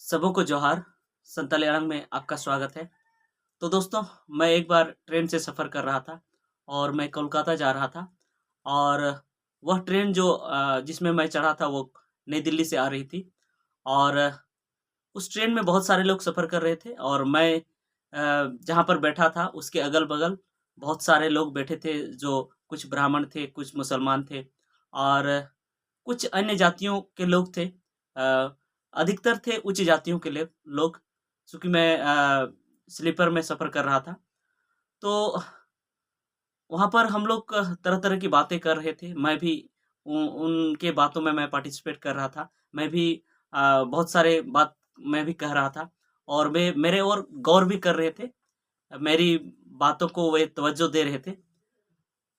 सबों को जोहार। संताली अड़ंग में आपका स्वागत है। तो दोस्तों, मैं एक बार ट्रेन से सफ़र कर रहा था और मैं कोलकाता जा रहा था और वह ट्रेन जिसमें मैं चढ़ा था वो नई दिल्ली से आ रही थी और उस ट्रेन में बहुत सारे लोग सफ़र कर रहे थे और मैं जहाँ पर बैठा था उसके अगल-बगल बहुत सारे लोग बैठे थे, जो कुछ ब्राह्मण थे, कुछ मुसलमान थे और कुछ अन्य जातियों के लोग थे। अधिकतर थे उच्च जातियों के लोग, चूँकि मैं स्लीपर में सफ़र कर रहा था। तो वहाँ पर हम लोग तरह-तरह की बातें कर रहे थे। मैं भी उ उनके बातों में मैं पार्टिसिपेट कर रहा था। मैं भी बहुत सारे बात मैं भी कह रहा था और वे मेरे और गौर भी कर रहे थे। मेरी बातों को वे तवज्जो दे रहे थे।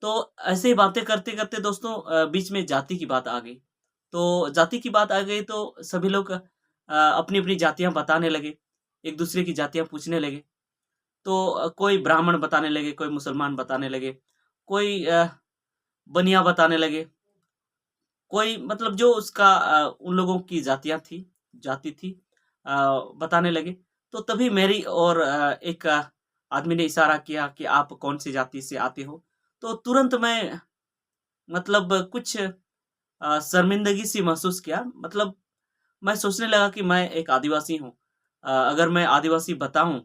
तो ऐसे ही बातें करते-करते दोस्तों बीच में जाति की बात आ गई। तो जाति की बात आ गई तो सभी लोग अपनी-अपनी जातियाँ बताने लगे, एक-दूसरे की जातियाँ पूछने लगे। तो कोई ब्राह्मण बताने लगे, कोई मुसलमान बताने लगे, कोई बनिया बताने लगे, कोई मतलब जो उन लोगों की जाति थी अ, बताने लगे। तो तभी मेरी ओर एक आदमी ने इशारा किया कि आप कौन-सी जाति से आते हो? तो तुरंत मैं मतलब कुछ शर्मिंदगी सी महसूस किया। मतलब मैं सोचने लगा कि मैं एक आदिवासी हूँ। अगर मैं आदिवासी बताऊँ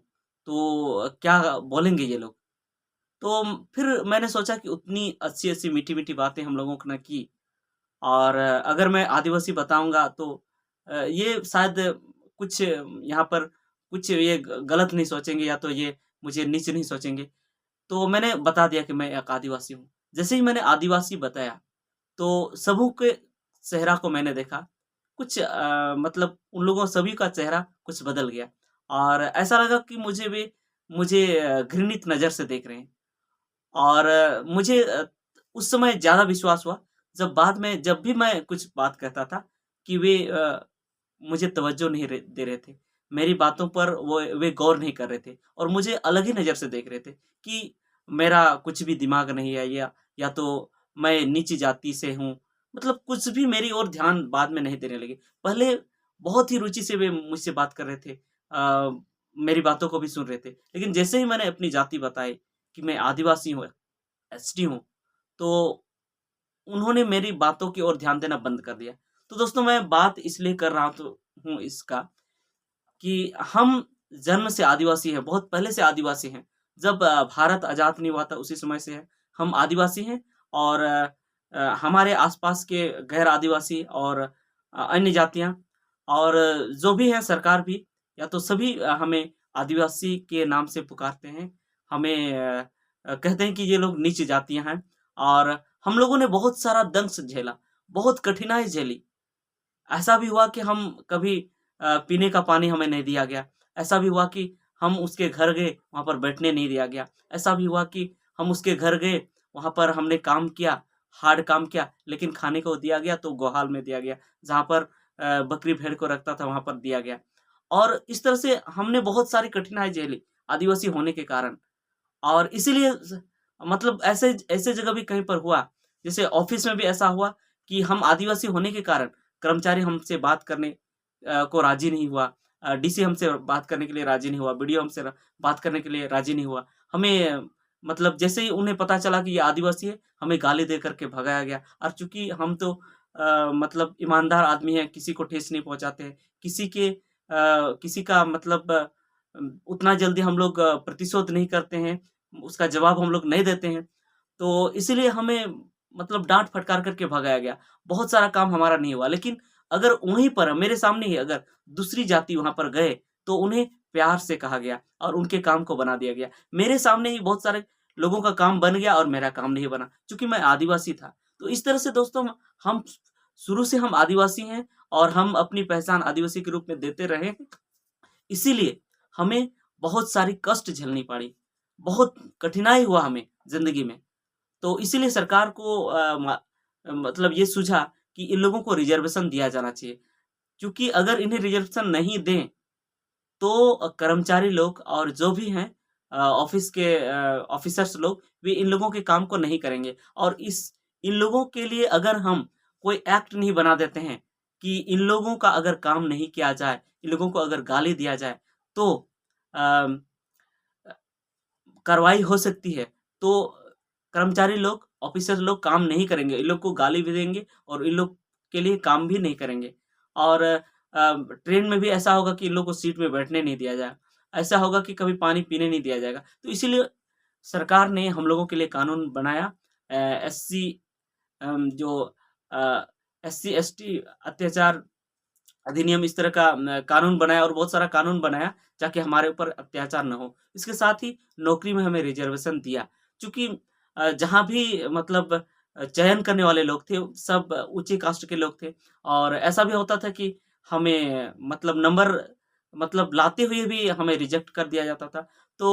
तो क्या बोलेंगे ये लोग? तो फिर मैंने सोचा कि उतनी अच्छी-अच्छी, मीठी-मीठी बातें हम लोगों ने की और अगर मैं आदिवासी बताऊँगा तो ये शायद कुछ यहाँ पर कुछ ये गलत नहीं सोचेंगे या तो ये मुझे नीच नहीं सोचेंगे। तो मैंने बता दिया कि मैं एक आदिवासी हूँ। जैसे ही मैंने आदिवासी बताया तो सबों के चेहरा को मैंने देखा। कुछ मतलब उन लोगों सभी का चेहरा कुछ बदल गया और ऐसा लगा कि मुझे घृणित नज़र से देख रहे हैं और मुझे उस समय ज़्यादा विश्वास हुआ जब भी मैं कुछ बात कहता था कि वे मुझे तवज्जो नहीं दे रहे थे। मेरी बातों पर वे गौर नहीं कर रहे थे और मुझे अलग ही नज़र से देख रहे थे कि मेरा कुछ भी दिमाग नहीं है या तो मैं नीच जाति से हूँ। मतलब कुछ भी मेरी ओर ध्यान बाद में नहीं देने लगे। पहले बहुत ही रुचि से वे मुझसे बात कर रहे थे। मेरी बातों को भी सुन रहे थे। लेकिन जैसे ही मैंने अपनी जाति बताई कि मैं आदिवासी हूँ, एसटी हूँ, तो उन्होंने मेरी बातों की ओर ध्यान देना बंद कर दिया। तो दोस्तों, मैं बात इसलिए कर रहा हूँ इसका कि हम जन्म से आदिवासी हैं, बहुत पहले से आदिवासी हैं। जब भारत आज़ाद नहीं हुआ था उसी समय से है, हम आदिवासी हैं और हमारे आस-पास के गैर आदिवासी और अन्य जातियाँ और जो भी हैं सरकार भी या तो सभी हमें आदिवासी के नाम से पुकारते हैं। हमें कहते हैं कि ये लोग नीच जातियाँ हैं और हम लोगों ने बहुत सारा दंश झेला, बहुत कठिनाई झेली। ऐसा भी हुआ कि हम कभी पीने का पानी हमें नहीं दिया गया। ऐसा भी हुआ कि हम उसके घर गए, वहाँ पर बैठने नहीं दिया गया। ऐसा भी हुआ कि हम उसके घर गए, वहाँ पर हमने काम किया, हार्ड काम किया, लेकिन खाने को दिया गया तो गोहाल में दिया गया। जहाँ पर बकरी-भेड़ को रखता था, वहाँ पर दिया गया। और इस तरह से हमने बहुत सारी कठिनाई झेली, आदिवासी होने के कारण। और इसीलिए मतलब ऐसे ऐसे जगह भी कहीं पर हुआ, जैसे ऑफ़िस में भी ऐसा हुआ कि हम आदिवासी होने के कारण कर्मचारी हमसे बात करने को राज़ी नहीं हुआ। डीसी हमसे बात करने के लिए राज़ी नहीं हुआ, बीडीओ हमसे बात करने के लिए राज़ी नहीं हुआ। हमें मतलब जैसे ही उन्हें पता चला कि ये आदिवासी है, हमें गाली दे कर के भगाया गया और चूँकि हम तो मतलब ईमानदार आदमी हैं, किसी को ठेस नहीं पहुँचाते हैं, किसी का मतलब उतना जल्दी हम लोग प्रतिशोध नहीं करते हैं, उसका जवाब हम लोग नहीं देते हैं। तो इसीलिए हमें मतलब डाँट फटकार करके भगाया गया। बहुत सारा काम हमारा नहीं हुआ, लेकिन अगर वहीं पर मेरे सामने ही अगर दूसरी जाति वहाँ पर गए, तो उन्हें प्यार से कहा गया और उनके काम को बना दिया गया। मेरे सामने ही बहुत सारे लोगों का काम बन गया और मेरा काम नहीं बना, चूँकि मैं आदिवासी था। तो इस तरह से दोस्तों हम शुरू से हम आदिवासी हैं और हम अपनी पहचान आदिवासी के रूप में देते रहे हैं। इसीलिए हमें बहुत सारी कष्ट झेलनी पड़ी, बहुत कठिनाई हुआ हमें ज़िंदगी में। तो इसीलिए सरकार को मतलब ये सूझा कि इन लोगों को रिज़र्वेशन दिया जाना चाहिए, क्योंकि अगर इन्हें रिज़र्वेशन नहीं दें, तो कर्मचारी लोग और जो भी हैं ऑफ़िस के ऑफ़िसर्स लोग, वे इन लोगों के काम को नहीं करेंगे और इन लोगों के लिए अगर हम कोई एक्ट नहीं बना देते हैं कि इन लोगों का अगर काम नहीं किया जाए, इन लोगों को अगर गाली दिया जाए, तो अ, कार्रवाई हो सकती है। तो कर्मचारी लोग, ऑफ़िसर लोग काम नहीं करेंगे, इन लोग को गाली भी देंगे और इन लोग के लिए काम भी नहीं करेंगे। और ट्रेन में भी ऐसा होगा कि इन लोग को सीट में बैठने नहीं दिया जाएगा। ऐसा होगा कि कभी पानी पीने नहीं दिया जाएगा। तो इसीलिए सरकार ने हम लोगों के लिए कानून बनाया, एससी जो अ, एससी-एसटी अत्याचार अधिनियम, इस तरह का कानून बनाया और बहुत सारा कानून बनाया ताकि हमारे ऊपर अत्याचार ना हो। इसके साथ ही नौकरी में हमें रिज़र्वेशन दिया। चूँकि जहाँ भी मतलब चयन करने वाले लोग थे, सब ऊँची कास्ट के लोग थे और ऐसा भी होता था कि हमें मतलब नंबर मतलब लाते हुए भी हमें रिजेक्ट कर दिया जाता था। तो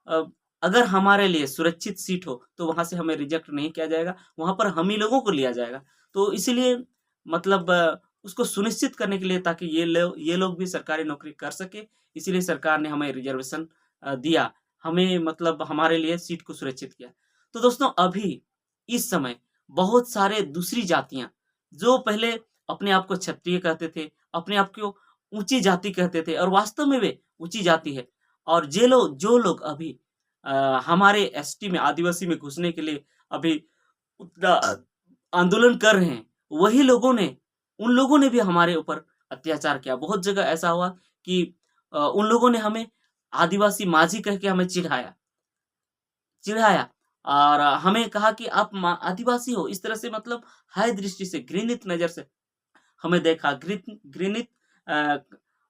अ, अगर हमारे लिए सुरक्षित सीट हो, तो वहाँ से हमें रिजेक्ट नहीं किया जाएगा, वहाँ पर हम ही लोगों को लिया जाएगा। तो इसीलिए मतलब उसको सुनिश्चित करने के लिए, ताकि ये लोग भी सरकारी नौकरी कर सकें, इसीलिए सरकार ने हमें रिज़र्वेशन दिया। हमें मतलब हमारे लिए सीट को सुरक्षित किया। तो दोस्तों, अभी इस समय बहुत सारे दूसरी जातियाँ, जो पहले अपने आप को क्षत्रिय कहते थे, अपने आप को ऊँची जाति कहते थे और वास्तव में वे ऊँची जाति है, और जो लोग अभी हमारे एसटी में, आदिवासी में घुसने के लिए अभी उतना आंदोलन कर रहे हैं, वही लोगों ने, उन लोगों ने भी हमारे ऊपर अत्याचार किया। बहुत जगह ऐसा हुआ कि उन लोगों ने हमें आदिवासी माझी कह के हमें चिढ़ाया और हमें कहा कि आप आदिवासी हो, इस तरह से मतलब हाय दृष्टि से, घृणित नज़र से हमें देखा, घृणित अ,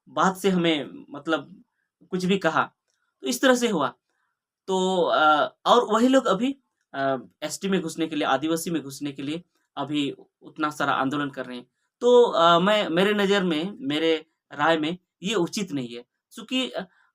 बात से हमें मतलब कुछ भी कहा। तो इस तरह से हुआ। तो और वही लोग अभी एसटी में घुसने के लिए, आदिवासी में घुसने के लिए अभी उतना सारा आंदोलन कर रहे हैं। तो मैं, मेरे नज़र में, मेरे राय में ये उचित नहीं है। चूँकि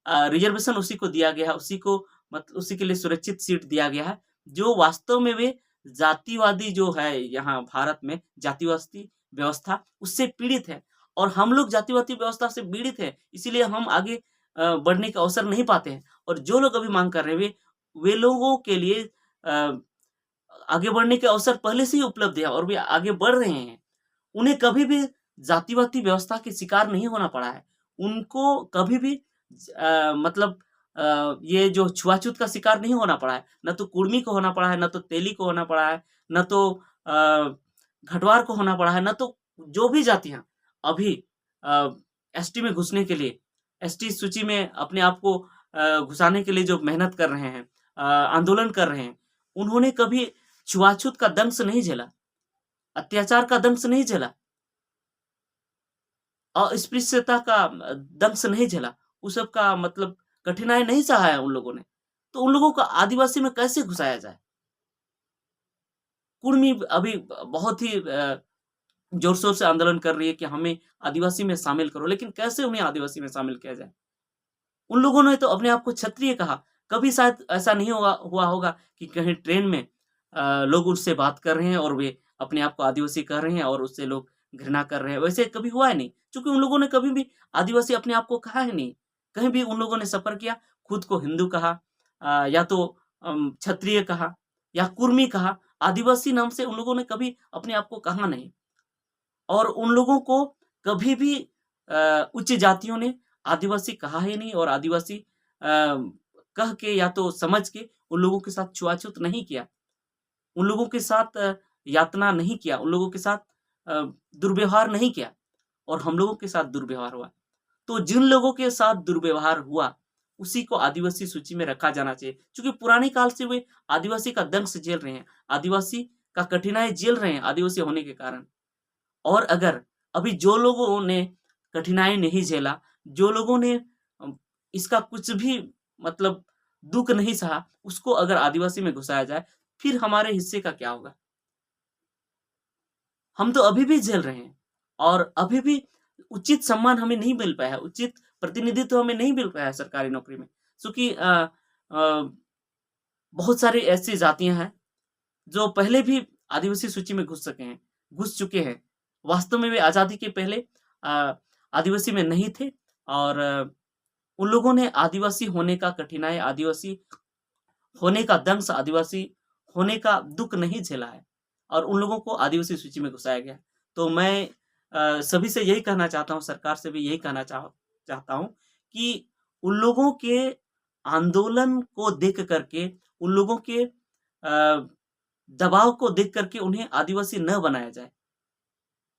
रिज़र्वेशन उसी को दिया गया है, उसी के लिए सुरक्षित सीट दिया गया है, जो वास्तव में वे जातिवादी जो है यहाँ भारत में, जातिवादी व्यवस्था उससे पीड़ित है और हम लोग जातिवादी व्यवस्था से पीड़ित हैं, इसीलिए हम आगे बढ़ने का अवसर नहीं पाते हैं। और जो लोग अभी माँग कर रहे हैं, वे लोगों के लिए आगे बढ़ने के अवसर पहले से ही उपलब्ध है और वे आगे बढ़ रहे हैं। उन्हें कभी भी जातिवादी व्यवस्था के शिकार नहीं होना पड़ा है। उनको कभी भी मतलब ये जो छुआ-छूत का शिकार नहीं होना पड़ा है। ना तो कुर्मी को होना पड़ा है, ना तो तेली को होना पड़ा है, ना तो घटवार को होना पड़ा है, ना तो जो भी जातियाँ अभी अ, एसटी में घुसने के लिए, एसटी सूची में अपने आप को घुसाने के लिए जो मेहनत कर रहे हैं, आंदोलन कर रहे हैं, उन्होंने कभी छुआ-छूत का दंश नहीं झेला, अत्याचार का दंश नहीं झेला, अस्पृश्यता का दंश नहीं झेला, उस सब का मतलब कठिनाई नहीं सहा है उन लोगों ने। तो उन लोगों को आदिवासी में कैसे घुसाया जाए? कुर्मी अभी बहुत ही ज़ोर-शोर से आंदोलन कर रही है कि हमें आदिवासी में शामिल करो, लेकिन कैसे उन्हें आदिवासी में शामिल किया जाए? उन लोगों ने तो अपने आप को क्षत्रिय कहा। कभी शायद ऐसा नहीं हुआ होगा कि कहीं ट्रेन में लोग उससे बात कर रहे हैं और वे अपने आप को आदिवासी कह रहे हैं और उससे लोग घृणा कर रहे हैं। वैसे कभी हुआ ही नहीं, क्योंकि उन लोगों ने कभी भी आदिवासी अपने आप को कहा ही नहीं। कहीं भी उन लोगों ने सफ़र किया, खुद को हिंदू कहा, या तो क्षत्रिय कहा या कुर्मी कहा। आदिवासी नाम से उन लोगों ने कभी अपने आप को कहा नहीं। और उन लोगों को कभी भी उच्च जातियों ने आदिवासी कहा ही नहीं और आदिवासी कह के या तो समझ के उन लोगों के साथ छुआ-छूत नहीं किया। उन लोगों के साथ यातना नहीं किया, उन लोगों के साथ अ, दुर्व्यवहार नहीं किया और हम लोगों के साथ दुर्व्यवहार हुआ। तो जिन लोगों के साथ दुर्व्यवहार हुआ, उसी को आदिवासी सूची में रखा जाना चाहिए। क्योंकि पुराने काल से वे आदिवासी का दंश झेल रहे हैं, आदिवासी का कठिनाई झेल रहे हैं आदिवासी होने के कारण। और अगर अभी जो लोगों ने कठिनाई नहीं झेला, जो लोगों ने इसका कुछ भी मतलब दुःख नहीं सहा, उसको अगर आदिवासी में घुसाया जाए, फिर हमारे हिस्से का क्या होगा? हम तो अभी भी झेल रहे हैं और अभी भी उचित सम्मान हमें नहीं मिल पाया है, उचित प्रतिनिधित्व हमें नहीं मिल पाया है सरकारी नौकरी में। चूँकि अ, बहुत सारी ऐसी जातियाँ हैं जो पहले भी आदिवासी सूची में घुस चुके हैं। वास्तव में वे आज़ादी के पहले अ, आदिवासी में नहीं थे और उन लोगों ने आदिवासी होने का कठिनाई, आदिवासी होने का दंश, आदिवासी होने का दुःख नहीं झेला है और उन लोगों को आदिवासी सूची में घुसाया गया। तो मैं सभी से यही कहना चाहता हूँ, सरकार से भी यही कहना चाहता हूँ कि उन लोगों के आंदोलन को देख कर के, उन लोगों के दबाव को देख कर के उन्हें आदिवासी न बनाया जाए।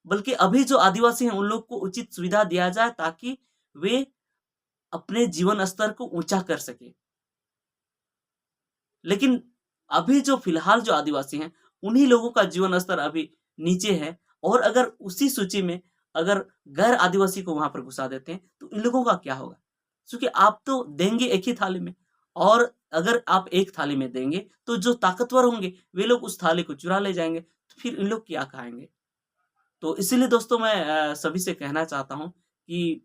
बल्कि अभी जो आदिवासी हैं, उन लोग को उचित सुविधा दिया जाए ताकि वे अपने जीवन स्तर को ऊँचा कर सकें। लेकिन अभी जो फ़िलहाल जो आदिवासी हैं, उन्हीं लोगों का जीवन स्तर अभी नीचे है और अगर उसी सूची में अगर गैर आदिवासी को वहाँ पर घुसा देते हैं, तो इन लोगों का क्या होगा? क्योंकि आप तो देंगे एक ही थाली में और अगर आप एक थाली में देंगे, तो जो ताकतवर होंगे, वे लोग उस थाली को चुरा ले जाएँगे, तो फिर इन लोग क्या खाएँगे? तो इसीलिए दोस्तों मैं सभी से कहना चाहता हूँ कि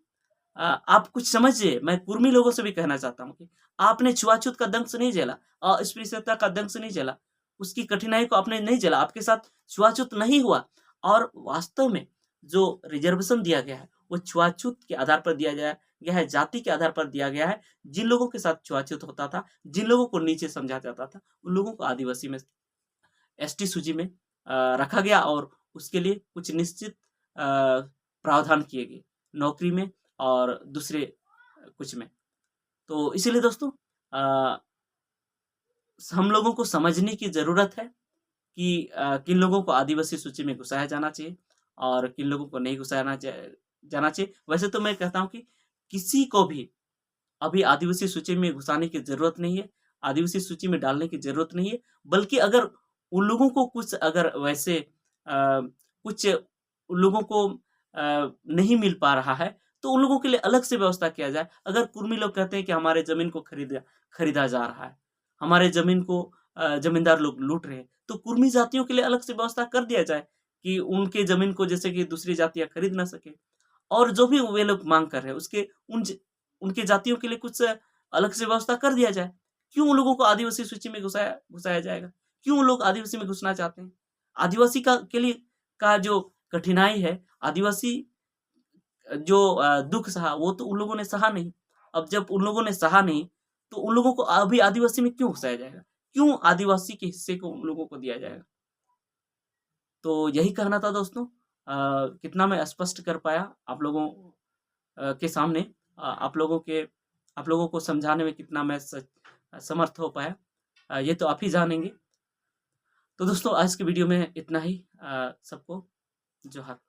आप कुछ समझिए, मैं कुर्मी लोगों से भी कहना चाहता हूँ कि आपने छुआ-छूत का दंश नहीं झेला, अस्पृश्यता का दंश नहीं झेला, उसकी कठिनाई को आपने नहीं झेला, आपके साथ छुआ-छूत नहीं हुआ और वास्तव में जो रिज़र्वेशन दिया गया है, वो छुआ-छूत के आधार पर दिया गया है, जाति के आधार पर दिया गया है। जिन लोगों के साथ छुआ-छूत होता था, जिन लोगों को नीचे समझा जाता था, उन लोगों को आदिवासी में एसटी सूची में रखा गया और उसके लिए कुछ निश्चित प्रावधान किए गए, नौकरी में और दूसरे कुछ में। तो इसीलिए दोस्तों अ, हम लोगों को समझने की ज़रूरत है कि किन लोगों को आदिवासी सूची में घुसाया जाना चाहिए और किन लोगों को नहीं जाना चाहिए। वैसे तो मैं कहता हूँ कि किसी को भी अभी आदिवासी सूची में घुसाने की ज़रूरत नहीं है, आदिवासी सूची में डालने की ज़रूरत नहीं है, बल्कि अगर उन लोगों को कुछ अगर वैसे कुछ उन लोगों को नहीं मिल पा रहा है, तो उन लोगों के लिए अलग से व्यवस्था किया जाए। अगर कुर्मी लोग कहते हैं कि हमारे ज़मीन को खरीदा जा रहा है, हमारे ज़मीन को ज़मींदार लोग लूट रहे हैं, तो कुर्मी जातियों के लिए अलग से व्यवस्था कर दिया जाए कि उनके ज़मीन को जैसे कि दूसरी जातियाँ खरीद ना सकें। और जो भी वे लोग माँग कर रहे हैं, उसके उनके जातियों के लिए कुछ अलग से व्यवस्था कर दिया जाए। क्यों उन लोगों को आदिवासी सूची में घुसाया जाएगा? क्यों वो लोग आदिवासी में घुसना चाहते हैं? आदिवासी का के लिए का जो कठिनाई है, आदिवासी जो दुःख सहा, वो तो उन लोगों ने सहा नहीं। अब जब उन लोगों ने सहा नहीं, तो उन लोगों को अभी आदिवासी में क्यों घुसाया जाएगा? क्यों आदिवासी के हिस्से को उन लोगों को दिया जाएगा? तो यही कहना था दोस्तों। कितना मैं स्पष्ट कर पाया आप लोगों के सामने आप लोगों को समझाने में कितना मैं समर्थ हो पाया, ये तो आप ही जानेंगे। तो दोस्तों आज की वीडियो में इतना ही। सबको जोहार।